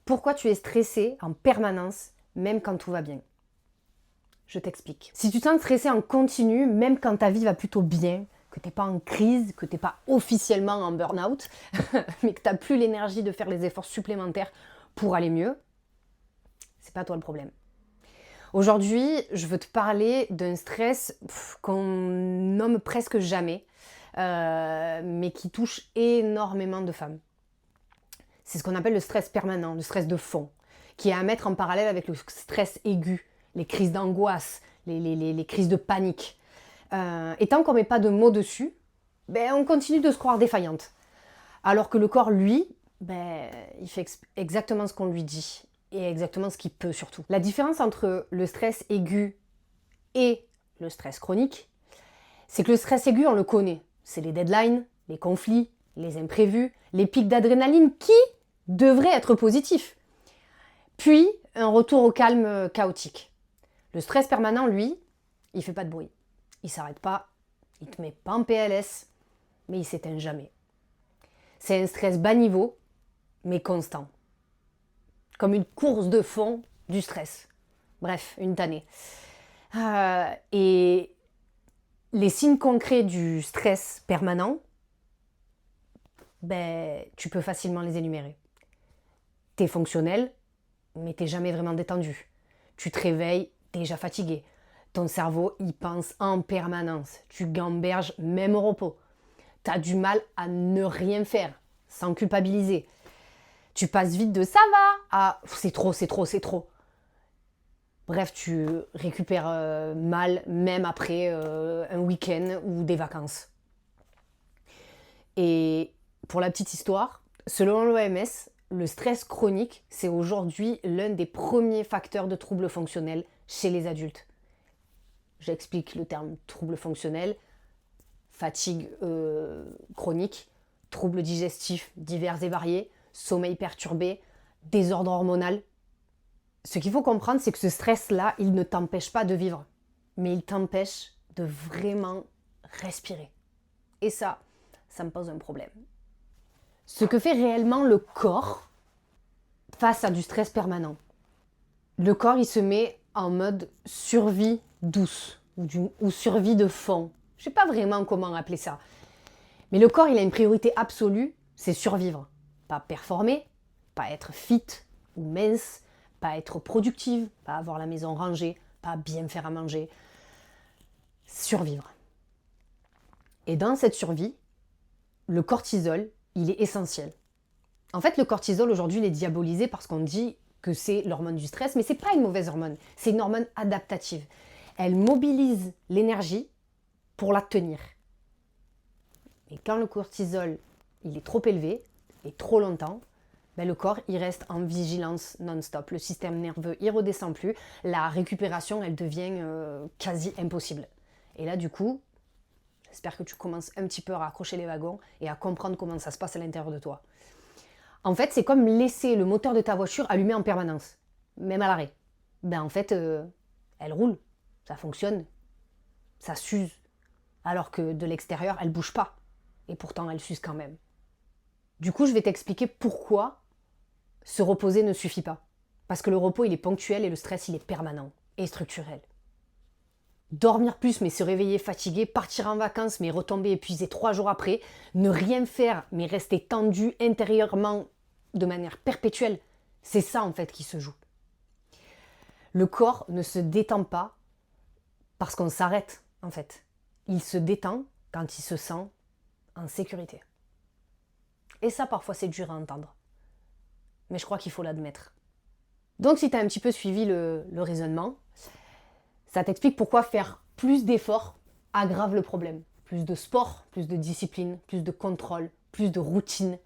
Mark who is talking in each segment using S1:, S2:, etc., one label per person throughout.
S1: Pourquoi tu es stressé en permanence, même quand tout va bien? Je t'explique. Si tu te sens stressé en continu, même quand ta vie va plutôt bien, que tu n'es pas en crise, que tu n'es pas officiellement en burn-out, mais que tu n'as plus l'énergie de faire les efforts supplémentaires pour aller mieux, c'est pas toi le problème. Aujourd'hui, je veux te parler d'un stress qu'on nomme presque jamais, mais qui touche énormément de femmes. C'est ce qu'on appelle le stress permanent, le stress de fond, qui est à mettre en parallèle avec le stress aigu, les crises d'angoisse, les crises de panique. Et tant qu'on ne met pas de mots dessus, on continue de se croire défaillante. Alors que le corps, lui, il fait exactement ce qu'on lui dit et exactement ce qu'il peut surtout. La différence entre le stress aigu et le stress chronique, c'est que le stress aigu, on le connaît. C'est les deadlines, les conflits, les imprévus, les pics d'adrénaline qui devraient être positifs. Puis, un retour au calme chaotique. Le stress permanent, lui, il fait pas de bruit. Il s'arrête pas, il te met pas en PLS, mais il s'éteint jamais. C'est un stress bas niveau, mais constant. Comme une course de fond du stress. Bref, une tannée. Et les signes concrets du stress permanent, tu peux facilement les énumérer. T'es fonctionnel, mais t'es jamais vraiment détendu. Tu te réveilles déjà fatigué. Ton cerveau y pense en permanence. Tu gamberges même au repos. T'as du mal à ne rien faire, sans culpabiliser. Tu passes vite de ça va à c'est trop, c'est trop, c'est trop. Bref, tu récupères mal même après un week-end ou des vacances. Et pour la petite histoire, selon l'OMS, le stress chronique, c'est aujourd'hui l'un des premiers facteurs de troubles fonctionnels chez les adultes. J'explique le terme trouble fonctionnel, fatigue chronique, troubles digestifs divers et variés, sommeil perturbé, désordre hormonal. Ce qu'il faut comprendre, c'est que ce stress-là, il ne t'empêche pas de vivre, mais il t'empêche de vraiment respirer. Et ça me pose un problème. Ce que fait réellement le corps face à du stress permanent. Le corps, il se met en mode survie douce ou survie de fond. Je ne sais pas vraiment comment appeler ça. Mais le corps, il a une priorité absolue, c'est survivre. Pas performer, pas être fit ou mince, pas être productive, pas avoir la maison rangée, pas bien faire à manger. Survivre. Et dans cette survie, le cortisol, il est essentiel. En fait, le cortisol, aujourd'hui, il est diabolisé parce qu'on dit que c'est l'hormone du stress, mais ce n'est pas une mauvaise hormone, c'est une hormone adaptative. Elle mobilise l'énergie pour la tenir. Et quand le cortisol il est trop élevé et trop longtemps, le corps il reste en vigilance non-stop. Le système nerveux il redescend plus, la récupération elle devient quasi impossible. Et là du coup, j'espère que tu commences un petit peu à raccrocher les wagons et à comprendre comment ça se passe à l'intérieur de toi. En fait, c'est comme laisser le moteur de ta voiture allumé en permanence, même à l'arrêt. En fait, elle roule, ça fonctionne, ça s'use, alors que de l'extérieur, elle bouge pas. Et pourtant, elle s'use quand même. Du coup, je vais t'expliquer pourquoi se reposer ne suffit pas. Parce que le repos, il est ponctuel et le stress, il est permanent et structurel. Dormir plus mais se réveiller fatigué, partir en vacances mais retomber épuisé 3 jours après, ne rien faire mais rester tendu intérieurement de manière perpétuelle, c'est ça en fait qui se joue. Le corps ne se détend pas parce qu'on s'arrête en fait. Il se détend quand il se sent en sécurité. Et ça parfois c'est dur à entendre. Mais je crois qu'il faut l'admettre. Donc si tu as un petit peu suivi le raisonnement, ça t'explique pourquoi faire plus d'efforts aggrave le problème. Plus de sport, plus de discipline, plus de contrôle, plus de routine,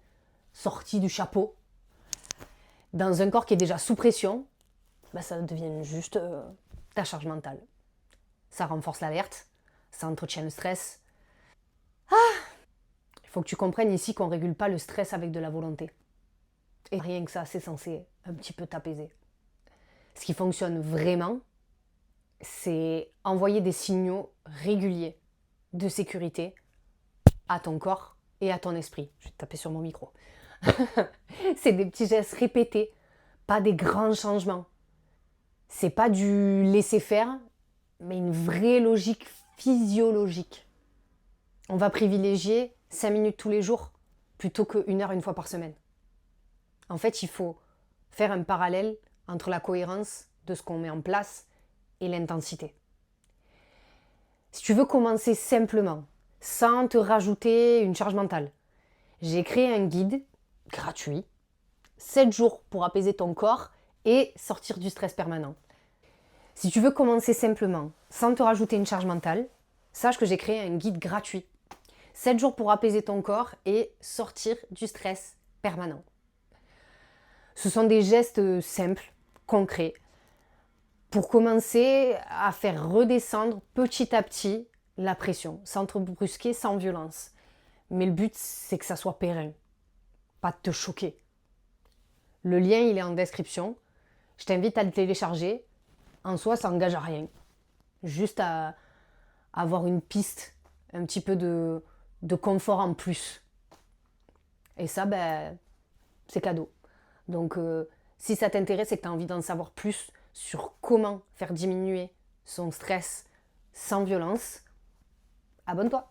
S1: sortie du chapeau. Dans un corps qui est déjà sous pression, ça devient juste ta charge mentale. Ça renforce l'alerte, ça entretient le stress. Il faut que tu comprennes ici qu'on ne régule pas le stress avec de la volonté. Et rien que ça, c'est censé un petit peu t'apaiser. Ce qui fonctionne vraiment, c'est envoyer des signaux réguliers de sécurité à ton corps et à ton esprit. Je vais taper sur mon micro. C'est des petits gestes répétés pas des grands changements. C'est pas du laisser faire, mais une vraie logique physiologique. On va privilégier 5 minutes tous les jours plutôt que 1 heure une fois par semaine. En fait, il faut faire un parallèle entre la cohérence de ce qu'on met en place et l'intensité. Si tu veux commencer simplement, sans te rajouter une charge mentale, j'ai créé un guide gratuit, 7 jours pour apaiser ton corps et sortir du stress permanent. Si tu veux commencer simplement, sans te rajouter une charge mentale, sache que j'ai créé un guide gratuit, 7 jours pour apaiser ton corps et sortir du stress permanent. Ce sont des gestes simples, concrets, pour commencer à faire redescendre petit à petit la pression, sans te brusquer, sans violence. Mais le but, c'est que ça soit périn, pas de te choquer. Le lien, il est en description. Je t'invite à le télécharger. En soi, ça n'engage à rien. Juste à avoir une piste, un petit peu de confort en plus. Et ça, c'est cadeau. Donc, si ça t'intéresse et que tu as envie d'en savoir plus sur comment faire diminuer son stress sans violence, abonne-toi.